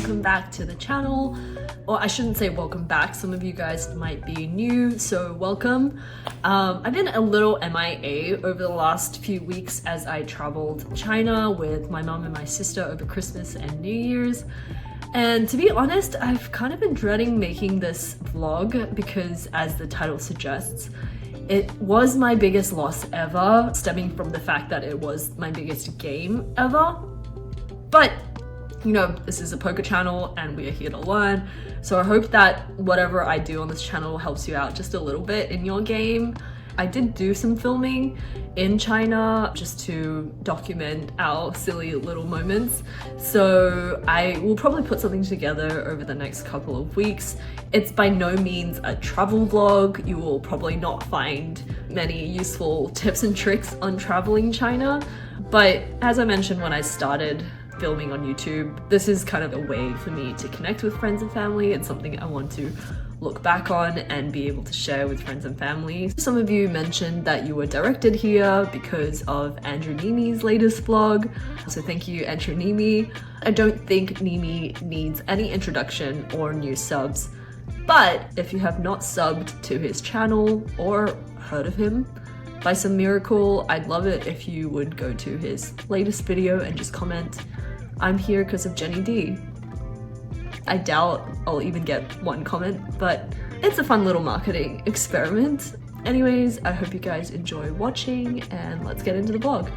welcome back to the channel. Or I shouldn't say welcome back, some of you guys might be new, so welcome. I've been a little MIA over the last few weeks as I traveled China with my mum and my sister over Christmas and New Year's. And to be honest, I've kind of been dreading making this vlog because, as the title suggests, it was my biggest loss ever, stemming from the fact that it was my biggest game ever. But, you know, this is a poker channel and we are here to learn. So I hope that whatever I do on this channel helps you out just a little bit in your game. I did do some filming in China just to document our silly little moments. So I will probably put something together over the next couple of weeks. It's by no means a travel vlog. You will probably not find many useful tips and tricks on traveling China. But as I mentioned when I started filming on YouTube, this is kind of a way for me to connect with friends and family. It's something I want to look back on and be able to share with friends and family. Some of you mentioned that you were directed here because of Andrew Nimi's latest vlog. So thank you, Andrew Nimi. I don't think Nimi needs any introduction or new subs, but if you have not subbed to his channel or heard of him by some miracle, I'd love it if you would go to his latest video and just comment, "I'm here because of Jenny D." I doubt I'll even get one comment, but it's a fun little marketing experiment. Anyways, I hope you guys enjoy watching and let's get into the vlog.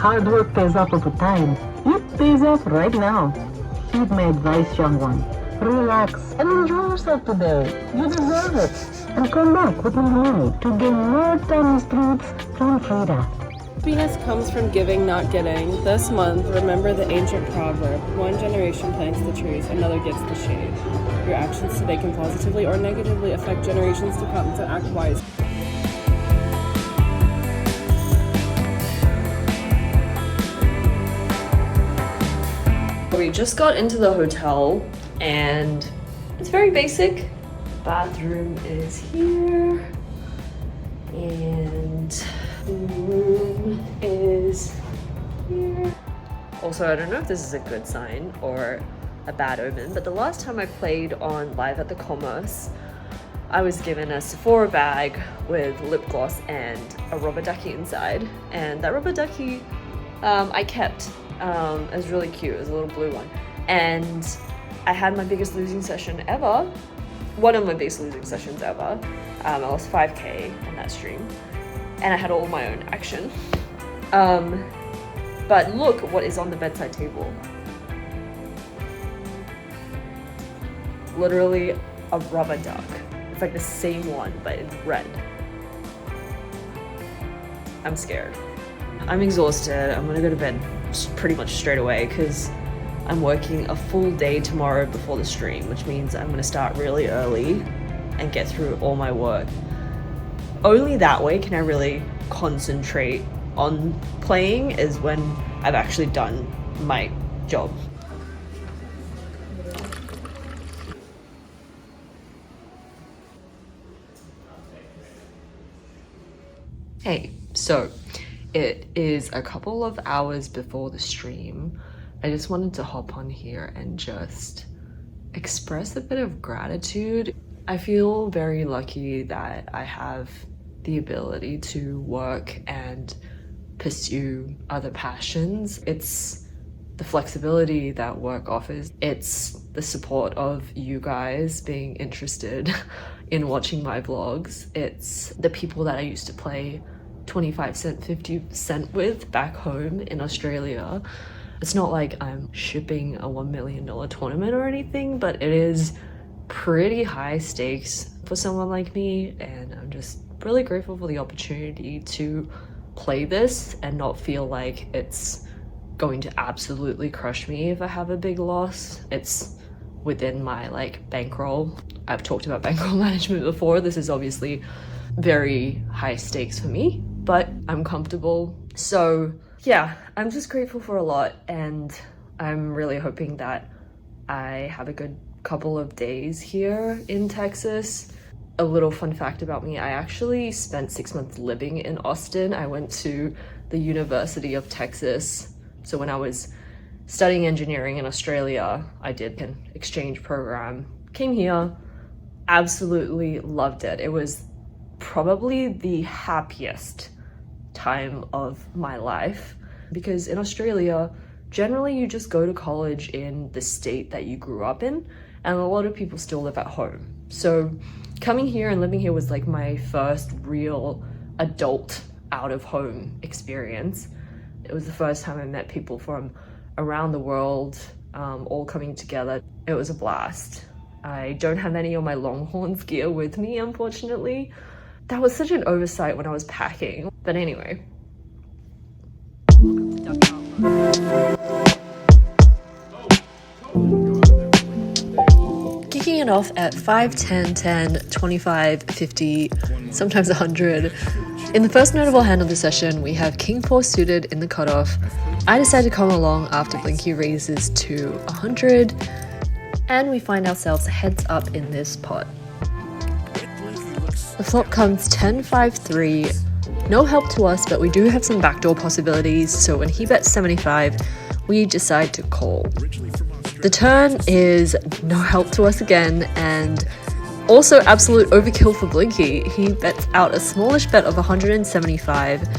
Hard work pays off over time. It pays off right now. Heed my advice, young one. Relax and enjoy yourself today. You deserve it. And come back within a minute to gain more tiny streets from Frida. Happiness comes from giving, not getting. This month, remember the ancient proverb, one generation plants the trees, another gets the shade. Your actions today can positively or negatively affect generations to come, so act wisely. We just got into the hotel and it's very basic. Bathroom is here and the room is here. Also, I don't know if this is a good sign or a bad omen, but the last time I played on Live at the Commerce, I was given a Sephora bag with lip gloss and a rubber ducky inside, and that rubber ducky I kept. It was really cute. It was a little blue one. And I had my biggest losing session ever. One of my biggest losing sessions ever. I lost 5k in that stream. And I had all my own action. But look what is on the bedside table. Literally a rubber duck. It's like the same one, but it's red. I'm scared. I'm exhausted. I'm gonna go to bed pretty much straight away because I'm working a full day tomorrow before the stream, which means I'm gonna start really early and get through all my work. Only that way can I really concentrate on playing is when I've actually done my job. Hey, so it is a couple of hours before the stream. I just wanted to hop on here and just express a bit of gratitude. I feel very lucky that I have the ability to work and pursue other passions. It's the flexibility that work offers. It's the support of you guys being interested in watching my vlogs. It's the people that I used to play 25 cent, 50 cent with back home in Australia. It's not like I'm shipping a $1 million tournament or anything, but it is pretty high stakes for someone like me, and I'm just really grateful for the opportunity to play this and not feel like it's going to absolutely crush me if I have a big loss. It's within my like bankroll. I've talked about bankroll management before. This is obviously very high stakes for me, but I'm comfortable. So yeah, I'm just grateful for a lot, and I'm really hoping that I have a good couple of days here in Texas. A little fun fact about me, I actually spent 6 months living in Austin. I went to the University of Texas. So when I was studying engineering in Australia, I did an exchange program, came here, absolutely loved it. It was probably the happiest time of my life, because in Australia, generally you just go to college in the state that you grew up in, and a lot of people still live at home. So coming here and living here was like my first real adult out of home experience. It was the first time I met people from around the world, all coming together. It was a blast. I don't have any of my Longhorns gear with me, unfortunately. That was such an oversight when I was packing. But anyway. Kicking it off at 5, 10, 10, 25, 50, sometimes 100. In the first notable hand of the session, we have King 4 suited in the cutoff. I decide to come along after Blinky raises to 100, and we find ourselves heads up in this pot. The flop comes 10, 5, 3. No help to us, but we do have some backdoor possibilities, so when he bets 75, we decide to call. The turn is no help to us again, and also absolute overkill for Blinky. He bets out a smallish bet of 175,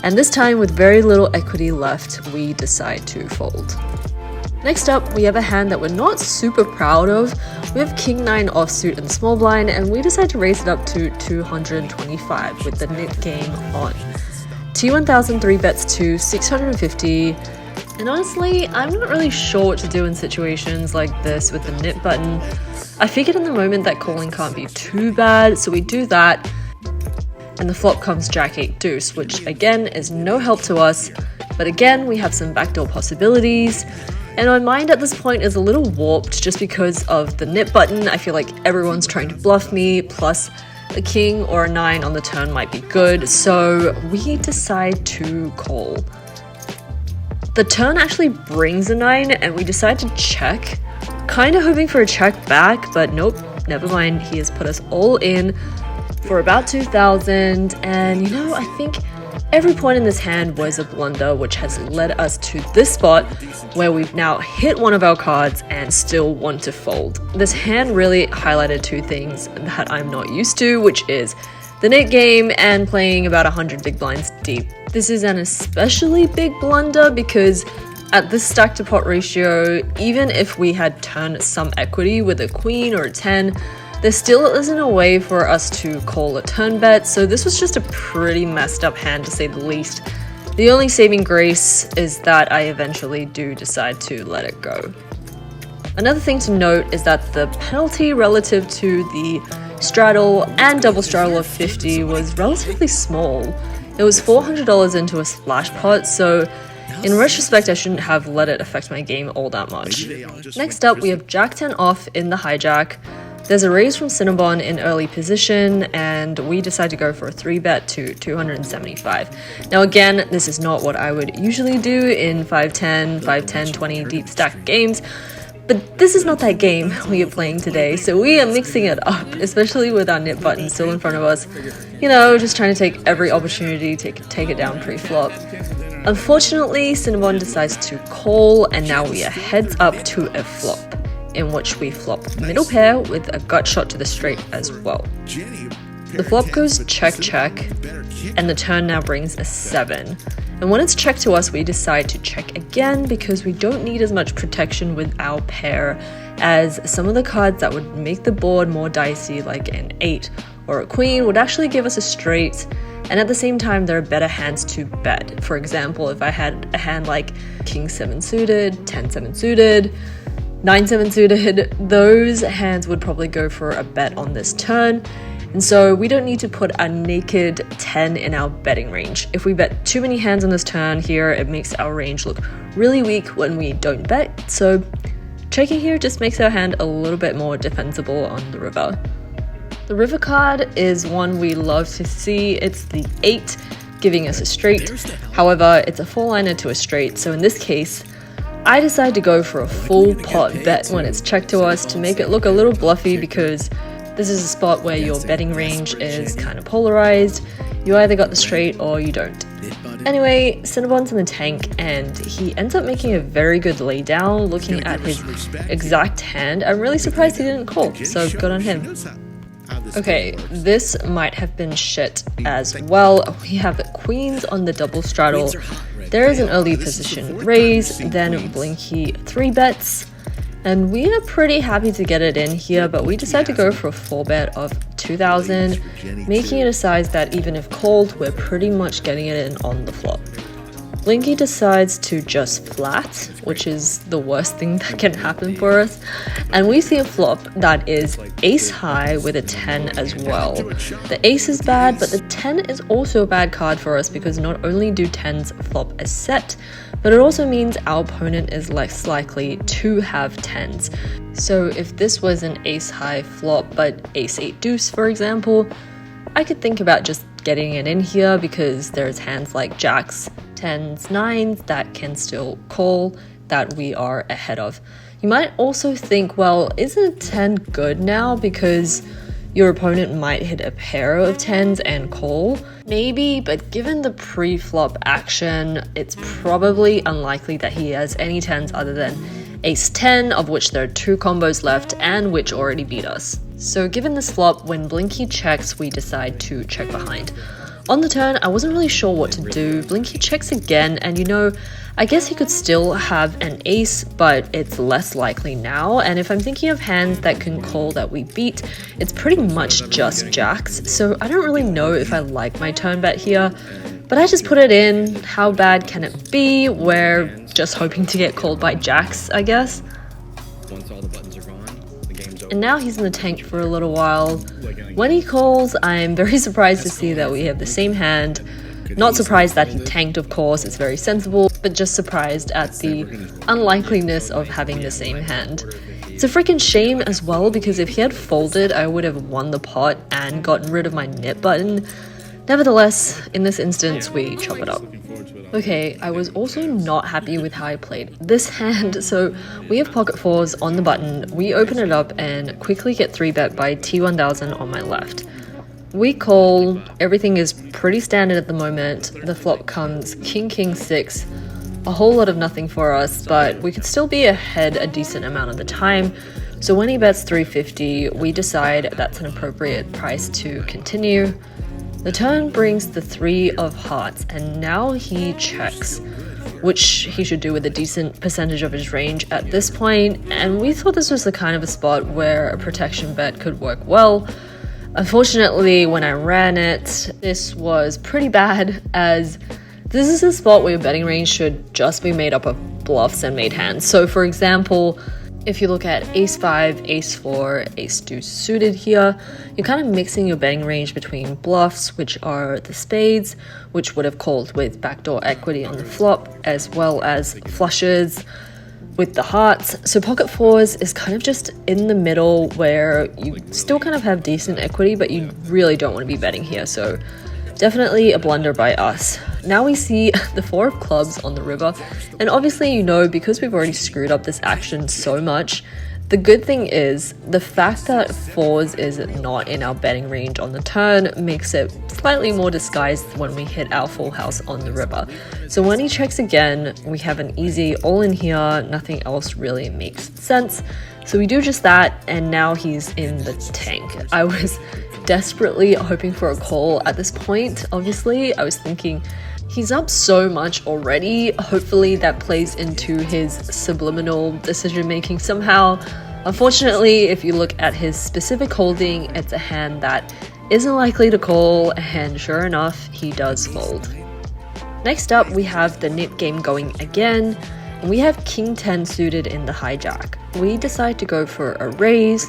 and this time with very little equity left, we decide to fold. Next up, we have a hand that we're not super proud of. We have King 9 offsuit and small blind, and we decide to raise it up to 225 with the nit game on. T1000 3 bets to 650, and honestly, I'm not really sure what to do in situations like this with the nit button. I figured in the moment that calling can't be too bad, so we do that, and the flop comes Jack 8 deuce, which again is no help to us, but again we have some backdoor possibilities. And my mind at this point is a little warped just because of the nit button. I feel like everyone's trying to bluff me, plus a king or a 9 on the turn might be good, so we decide to call. The turn actually brings a 9 and we decide to check, kind of hoping for a check back, but nope, never mind. He has put us all in for about 2,000, and you know, I think every point in this hand was a blunder, which has led us to this spot where we've now hit one of our cards and still want to fold. This hand really highlighted two things that I'm not used to, which is the nit game and playing about 100 big blinds deep. This is an especially big blunder because at this stack to pot ratio, even if we had turned some equity with a queen or a 10, there still isn't a way for us to call a turn bet, so this was just a pretty messed up hand to say the least. The only saving grace is that I eventually do decide to let it go. Another thing to note is that the penalty relative to the straddle and double straddle of 50 was relatively small. It was $400 into a splash pot, so in retrospect I shouldn't have let it affect my game all that much. Next up we have Jack 10 off in the hijack. There's a raise from Cinnabon in early position, and we decide to go for a 3-bet to 275. Now again, this is not what I would usually do in 5-10, 5-10, 20 deep stack games, but this is not that game we are playing today, so we are mixing it up, especially with our nip button still in front of us. You know, just trying to take every opportunity to take it down pre-flop. Unfortunately, Cinnabon decides to call, and now we are heads up to a flop, in which we flop middle pair with a gut shot to the straight as well. The flop goes check check, and the turn now brings a 7. And when it's checked to us, we decide to check again because we don't need as much protection with our pair as some of the cards that would make the board more dicey, like an 8 or a queen, would actually give us a straight. And at the same time, there are better hands to bet. For example, if I had a hand like King 7 suited, 10-7 suited, 9-7 suited, those hands would probably go for a bet on this turn. And so we don't need to put a naked 10 in our betting range. If we bet too many hands on this turn here, it makes our range look really weak when we don't bet. So checking here just makes our hand a little bit more defensible on the river. The river card is one we love to see. It's the 8, giving us a straight. However, it's a 4-liner to a straight, so in this case, I decide to go for a full pot bet when it's checked to us to make it look a little bluffy, because this is a spot where your betting range is kind of polarized. You either got the straight or you don't. Anyway, Cinnabon's in the tank, and he ends up making a very good laydown. Looking at his exact hand, I'm really surprised he didn't call, so good on him. Okay, this might have been shit as well. We have queens on the double straddle. There is an early position raise, then Blinky 3-bets, and we are pretty happy to get it in here, but we decide to go for a 4-bet of 2,000, making it a size that even if called, we're pretty much getting it in on the flop. Blinky decides to just flat, which is the worst thing that can happen for us, and we see a flop that is ace high with a 10 as well. The ace is bad, but the 10 is also a bad card for us because not only do 10s flop as set, but it also means our opponent is less likely to have 10s. So if this was an ace high flop but ace 8 deuce, for example, I could think about just getting it in here because there's hands like jacks, 10s, 9s that can still call that we are ahead of. You might also think, well, isn't 10 good now because your opponent might hit a pair of 10s and call? Maybe, but given the pre-flop action, it's probably unlikely that he has any 10s other than ace 10, of which there are 2 combos left and which already beat us. So given this flop, when Blinky checks, we decide to check behind. On the turn, I wasn't really sure what to do. Blinky checks again, and you know, I guess he could still have an ace, but it's less likely now. And if I'm thinking of hands that can call that we beat, it's pretty much just jacks. So I don't really know if I like my turn bet here, but I just put it in. How bad can it be? We're just hoping to get called by jacks, I guess. Once all the buttons are gone, the game's over. And now he's in the tank for a little while. When he calls, I'm very surprised to see that we have the same hand. Not surprised that he tanked, of course, it's very sensible, but just surprised at the unlikeliness of having the same hand. It's a freaking shame as well, because if he had folded, I would have won the pot and gotten rid of my nip button. Nevertheless, in this instance, we chop it up. Okay, I was also not happy with how I played this hand, so we have pocket 4s on the button. We open it up and quickly get 3-bet by T1000 on my left. We call, everything is pretty standard at the moment. The flop comes King 6, a whole lot of nothing for us, but we could still be ahead a decent amount of the time. So when he bets 350, we decide that's an appropriate price to continue. The turn brings the 3 of hearts, and now he checks, which he should do with a decent percentage of his range at this point, and we thought this was the kind of a spot where a protection bet could work well. Unfortunately, when I ran it, this was pretty bad, as this is a spot where your betting range should just be made up of bluffs and made hands. So for example, if you look at ace 5, ace 4, ace deuce suited here, you're kind of mixing your betting range between bluffs, which are the spades, which would have called with backdoor equity on the flop, as well as flushes. with the hearts. So pocket fours is kind of just in the middle where you still kind of have decent equity, but you really don't want to be betting here. So definitely a blunder by us. Now we see the 4 of clubs on the river, and obviously, you know, because we've already screwed up this action so much, the good thing is the fact that 4s is not in our betting range on the turn makes it slightly more disguised when we hit our full house on the river. So when he checks again, we have an easy all in here, nothing else really makes sense. So we do just that, and now he's in the tank. I was desperately hoping for a call at this point. Obviously, I was thinking he's up so much already. Hopefully that plays into his subliminal decision making somehow. Unfortunately, if you look at his specific holding, it's a hand that isn't likely to call, and sure enough, he does fold. Next up, we have the nip game going again, and we have King 10 suited in the hijack. We decide to go for a raise.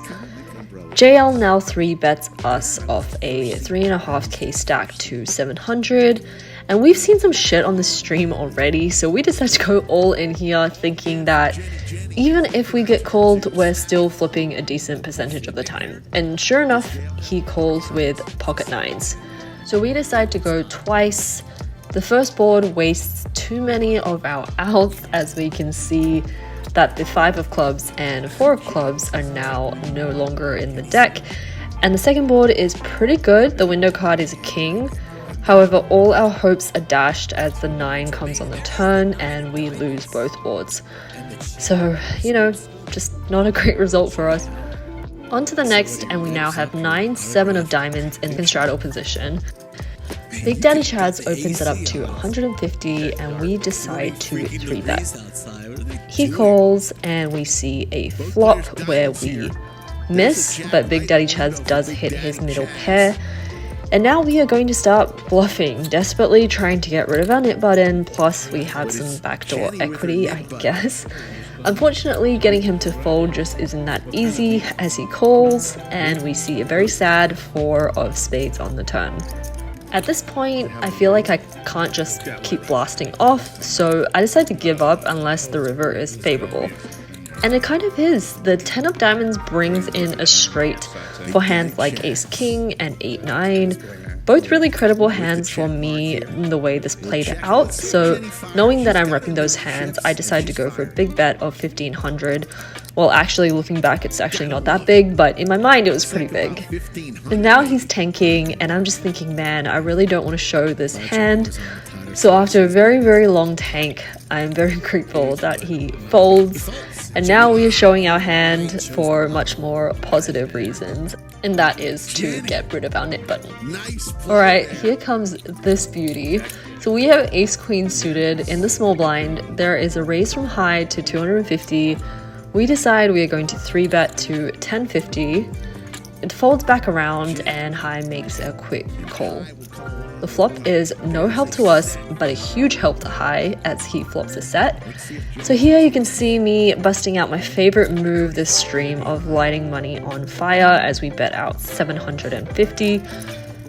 JL now 3 bets us off a 3.5k stack to 700, and we've seen some shit on the stream already, so we decided to go all in here thinking that even if we get called, we're still flipping a decent percentage of the time. And sure enough, he calls with pocket 9s. So we decide to go twice. The first board wastes too many of our outs, as we can see that the 5 of clubs and 4 of clubs are now no longer in the deck. And the second board is pretty good. The window card is a king. However, all our hopes are dashed as the 9 comes on the turn and we lose both boards. So, you know, just not a great result for us. On to the next, and we now have 9, 7 of diamonds in straddle position. Big Daddy Chaz opens it up to 150 and we decide to 3-bet. He calls and we see a flop where we miss, but Big Daddy Chaz does hit his middle pair. And now we are going to start bluffing, desperately trying to get rid of our nip button, plus we have some backdoor equity, I guess. Unfortunately, getting him to fold just isn't that easy as he calls, and we see a very sad 4 of spades on the turn. At this point, I feel like I can't just keep blasting off, so I decide to give up unless the river is favorable. And it kind of is. The 10 of diamonds brings in a straight for hands like ace king and 8-9. Both really credible hands for me in the way this played out, so knowing that I'm repping those hands, I decided to go for a big bet of 1500. Well, actually, looking back, it's actually not that big, but in my mind, it was pretty big. And now he's tanking, and I'm just thinking, man, I really don't want to show this hand. So after a very, very long tank, I'm very grateful that he folds. And now we are showing our hand for much more positive reasons, and that is to get rid of our nip button. Alright, here comes this beauty. So we have ace queen suited in the small blind. There is a raise from high to 250. We decide we are going to 3-bet to 1050. It folds back around and high makes a quick call. The flop is no help to us, but a huge help to high as he flops a set. So here you can see me busting out my favorite move this stream of lighting money on fire as we bet out 750.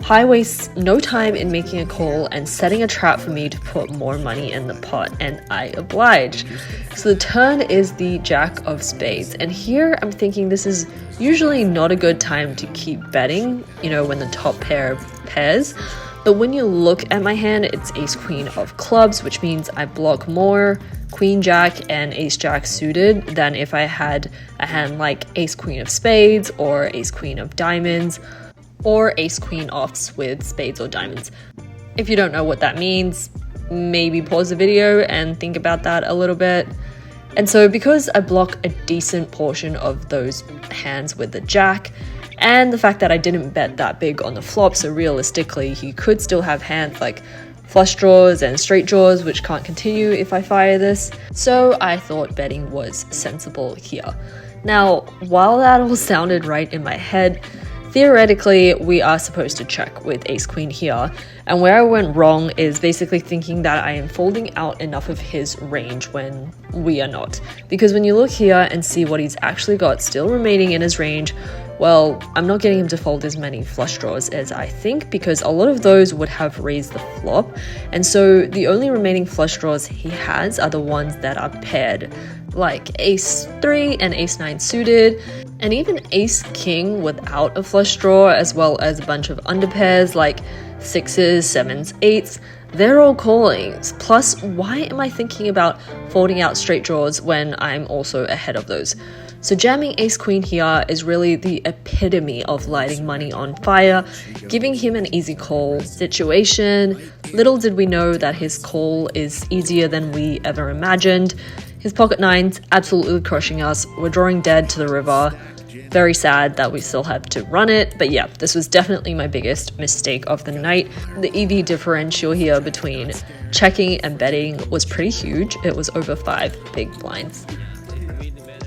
High wastes no time in making a call and setting a trap for me to put more money in the pot, and I oblige. So the turn is the jack of spades, and here I'm thinking this is usually not a good time to keep betting, you know, when the top pair pairs. But when you look at my hand, it's ace queen of clubs, which means I block more queen jack and ace jack suited than if I had a hand like ace queen of spades or ace queen of diamonds or ace queen offs with spades or diamonds. If you don't know what that means, maybe pause the video and think about that a little bit. And so because I block a decent portion of those hands with the jack, and the fact that I didn't bet that big on the flop, so realistically he could still have hands like flush draws and straight draws, which can't continue if I fire this. So I thought betting was sensible here. Now, while that all sounded right in my head, theoretically we are supposed to check with ace queen here, and where I went wrong is basically thinking that I am folding out enough of his range when we are not. Because when you look here and see what he's actually got still remaining in his range, well, I'm not getting him to fold as many flush draws as I think, because a lot of those would have raised the flop, and so the only remaining flush draws he has are the ones that are paired. like ace 3 and ace 9 suited, and even ace king without a flush draw, as well as a bunch of underpairs like 6s, 7s, 8s. They're all calling. Plus, why am I thinking about folding out straight draws when I'm also ahead of those? So jamming ace queen here is really the epitome of lighting money on fire, giving him an easy call situation. Little did we know that his call is easier than we ever imagined. His pocket nines absolutely crushing us. We're drawing dead to the river. Very sad that we still have to run it, but yeah, this was definitely my biggest mistake of the night. The EV differential here between checking and betting was pretty huge. It was over 5 big blinds.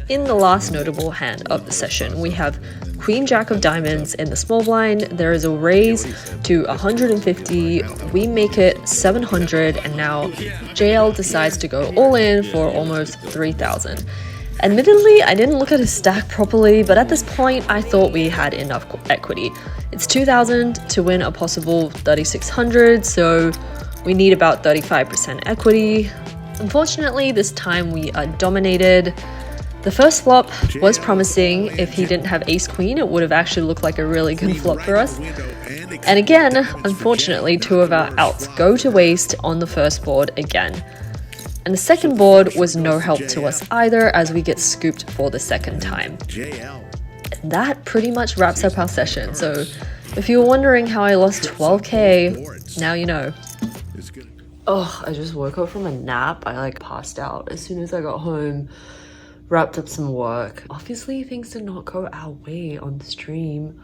In the last notable hand of the session, we have Queen Jack of Diamonds in the small blind. There is a raise to 150. We make it 700, and now JL decides to go all in for almost 3,000. Admittedly, I didn't look at his stack properly, but at this point, I thought we had enough equity. It's 2,000 to win a possible 3,600, so we need about 35% equity. Unfortunately, this time we are dominated. The first flop was promising. If he didn't have ace queen, it would have actually looked like a really good flop for us. And again, unfortunately, 2 of our outs go to waste on the first board again. And the second board was no help to us either, as we get scooped for the second time. And that pretty much wraps up our session. So if you were wondering how I lost 12k, now you know. Oh, I just woke up from a nap. I passed out as soon as I got home, wrapped up some work. Obviously things did not go our way on the stream.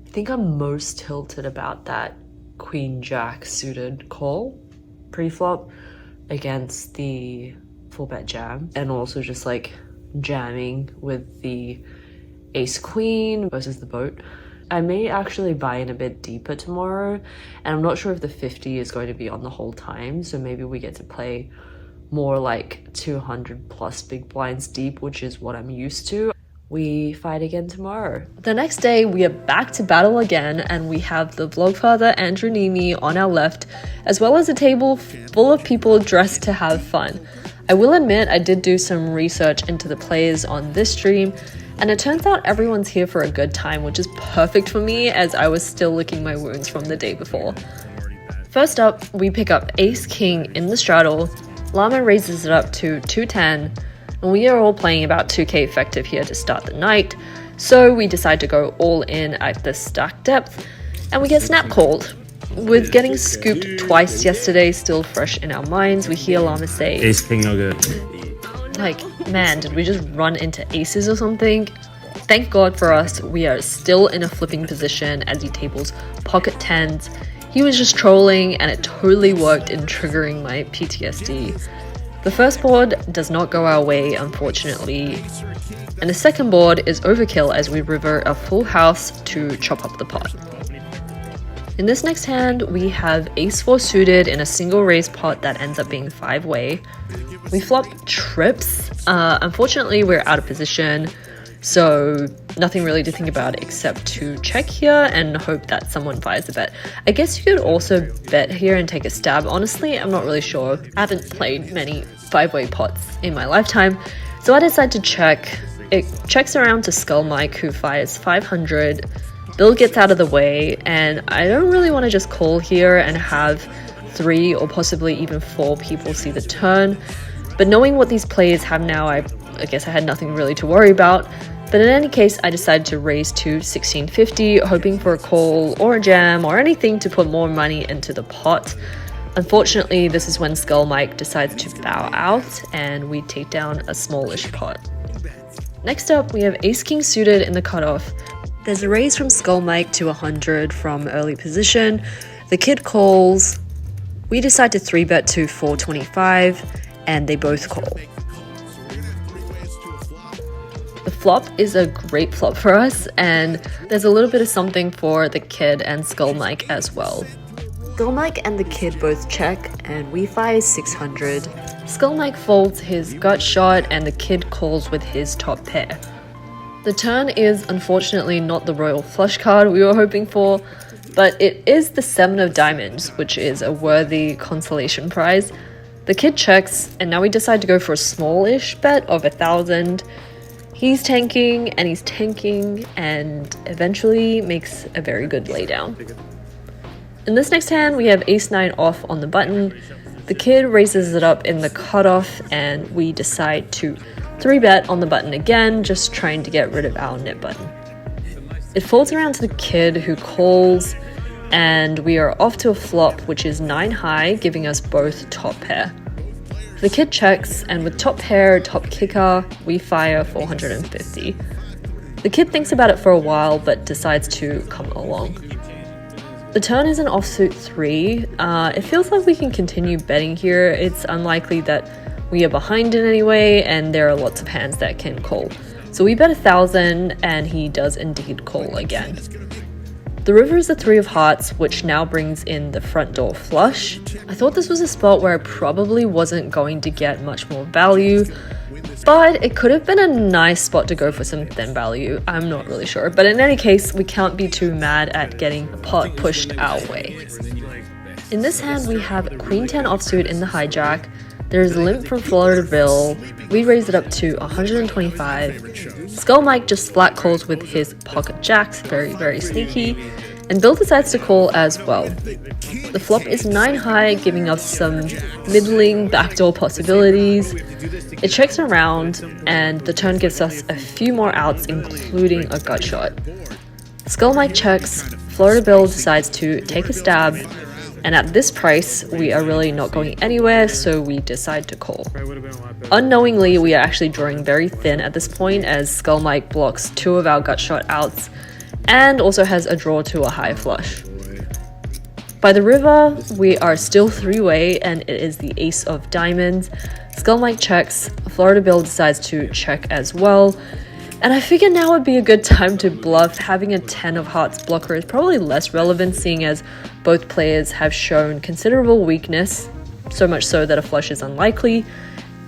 I think I'm most tilted about that Queen Jack suited call pre-flop against the full bet jam, and also just jamming with the ace queen versus the boat. I may actually buy in a bit deeper tomorrow, and I'm not sure if the 50 is going to be on the whole time, so maybe we get to play more like 200 plus big blinds deep, which is what I'm used to. We fight again tomorrow. The next day, we are back to battle again, and we have the vlogfather Andrew Nemi on our left, as well as a table full of people dressed to have fun. I will admit I did do some research into the players on this stream, and it turns out everyone's here for a good time, which is perfect for me as I was still licking my wounds from the day before. First up, we pick up ace king in the straddle. Llama raises it up to 210. And we are all playing about 2k effective here to start the night, so we decide to go all in at the stack depth, and we get snap called. With getting scooped twice yesterday still fresh in our minds, we hear Llama say, Ace king no good. Man, did we just run into aces or something? Thank God for us, we are still in a flipping position as he tables pocket 10s. He was just trolling, and it totally worked in triggering my PTSD. The first board does not go our way, unfortunately, and the second board is overkill as we revert a full house to chop up the pot. In this next hand, we have ace 4 suited in a single raise pot that ends up being 5-way. We flop trips. Unfortunately, we're out of position, so nothing really to think about except to check here and hope that someone fires the bet. I guess you could also bet here and take a stab. Honestly, I'm not really sure. I haven't played many 5-way pots in my lifetime, so I decide to check. It checks around to Skull Mike, who fires 500. Bill gets out of the way, and I don't really want to just call here and have 3 or possibly even 4 people see the turn. But knowing what these players have now, I guess I had nothing really to worry about. But in any case, I decided to raise to 1650, hoping for a call or a jam or anything to put more money into the pot. Unfortunately, this is when Skull Mike decides to bow out, and we take down a smallish pot. Next up, we have ace king suited in the cutoff. There's a raise from Skull Mike to 100 from early position. The kid calls. We decide to 3-bet to 425, and they both call. The flop is a great flop for us, and there's a little bit of something for the kid and Skull Mike as well. Skull Mike and the kid both check, and we fire 600. Skull Mike folds his gut shot, and the kid calls with his top pair. The turn is unfortunately not the royal flush card we were hoping for, but it is the 7 of diamonds, which is a worthy consolation prize. The kid checks, and now we decide to go for a smallish bet of 1,000. He's tanking, and he's tanking, and eventually makes a very good laydown. In this next hand, we have ace-9 off on the button. The kid raises it up in the cutoff, and we decide to 3-bet on the button again, just trying to get rid of our nit button. It folds around to the kid, who calls, and we are off to a flop, which is 9 high, giving us both top pair. The kid checks, and with top pair, top kicker, we fire 450. The kid thinks about it for a while, but decides to come along. The turn is an offsuit 3. It feels like we can continue betting here. It's unlikely that we are behind in any way, and there are lots of hands that can call. So we bet 1,000, and he does indeed call again. The river is a 3 of hearts, which now brings in the front door flush. I thought this was a spot where I probably wasn't going to get much more value, but it could have been a nice spot to go for some thin value. I'm not really sure, but in any case, we can't be too mad at getting a pot pushed our way. In this hand, we have Queen 10 offsuit in the hijack. There's limp from Florida Bill. We raise it up to 125. Skull Mike just flat calls with his pocket jacks, very, very sneaky. And Bill decides to call as well. The flop is 9 high, giving us some middling backdoor possibilities. It checks around, and the turn gives us a few more outs, including a gut shot. Skull Mike checks, Florida Bill decides to take a stab, and at this price, we are really not going anywhere, so we decide to call. Unknowingly, we are actually drawing very thin at this point, as Skull Mike blocks 2 of our gut shot outs, and also has a draw to a high flush. By the river, we are still 3-way, and it is the ace of diamonds. Skull Mike checks, Florida Bill decides to check as well, and I figure now would be a good time to bluff. Having a 10 of hearts blocker is probably less relevant, seeing as both players have shown considerable weakness, so much so that a flush is unlikely,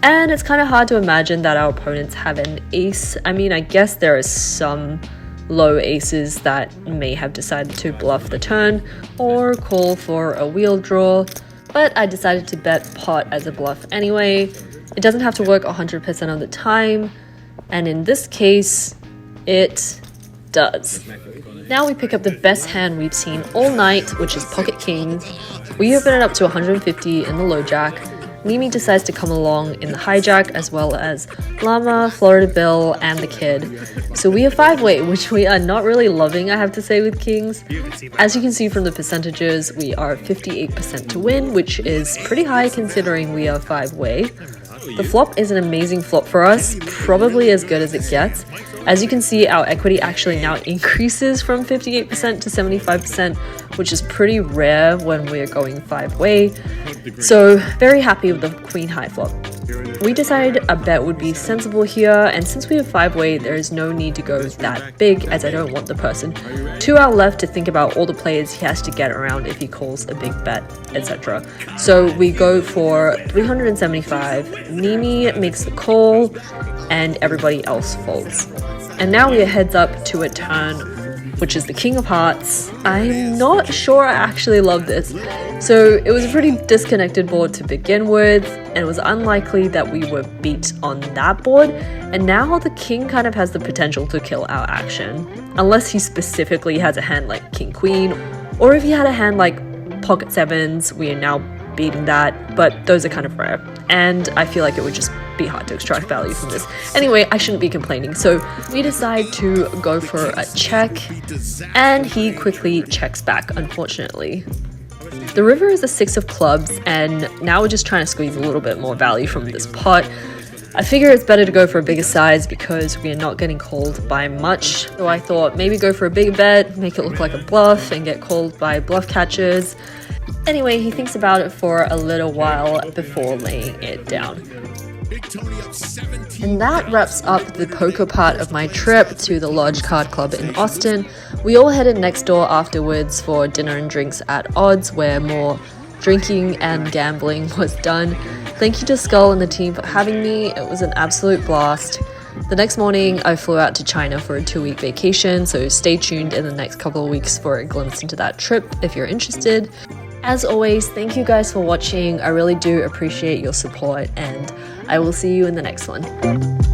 and it's kind of hard to imagine that our opponents have an ace. I mean, I guess there is some low aces that may have decided to bluff the turn or call for a wheel draw, but I decided to bet pot as a bluff anyway. It doesn't have to work 100% of the time, and in this case, it does. Now we pick up the best hand we've seen all night, which is pocket kings. We open it up to 150 in the low jack. Mimi decides to come along in the hijack, as well as Llama, Florida Bill, and the kid. So we are 5-way, which we are not really loving, I have to say, with kings. As you can see from the percentages, we are 58% to win, which is pretty high considering we are 5-way. The flop is an amazing flop for us, probably as good as it gets. As you can see, our equity actually now increases from 58% to 75%, which is pretty rare when we're going 5-way. So very happy with the queen high flop. We decided a bet would be sensible here, and since we have 5-way, there is no need to go that big, as I don't want the person to our left to think about all the players he has to get around if he calls a big bet, etc. So we go for 375. Mimi makes the call, and everybody else folds. And now we are heads up to a turn, which is the king of hearts. I'm not sure I actually love this. So it was a pretty disconnected board to begin with, and it was unlikely that we were beat on that board. And now the king kind of has the potential to kill our action, unless he specifically has a hand like king queen, or if he had a hand like pocket sevens. We are now beating that, but those are kind of rare, and I feel like it would just be hard to extract value from this. Anyway, I shouldn't be complaining, so we decide to go for a check, and he quickly checks back, unfortunately. The river is a 6 of clubs, and now we're just trying to squeeze a little bit more value from this pot. I figure it's better to go for a bigger size because we are not getting called by much, so I thought maybe go for a bigger bet, make it look like a bluff, and get called by bluff catchers. Anyway, he thinks about it for a little while before laying it down. And that wraps up the poker part of my trip to the Lodge Card Club in Austin. We all headed next door afterwards for dinner and drinks at Odds, where more drinking and gambling was done. Thank you to Skull and the team for having me. It was an absolute blast. The next morning, I flew out to China for a 2-week vacation, so stay tuned in the next couple of weeks for a glimpse into that trip if you're interested. As always, thank you guys for watching. I really do appreciate your support, and I will see you in the next one.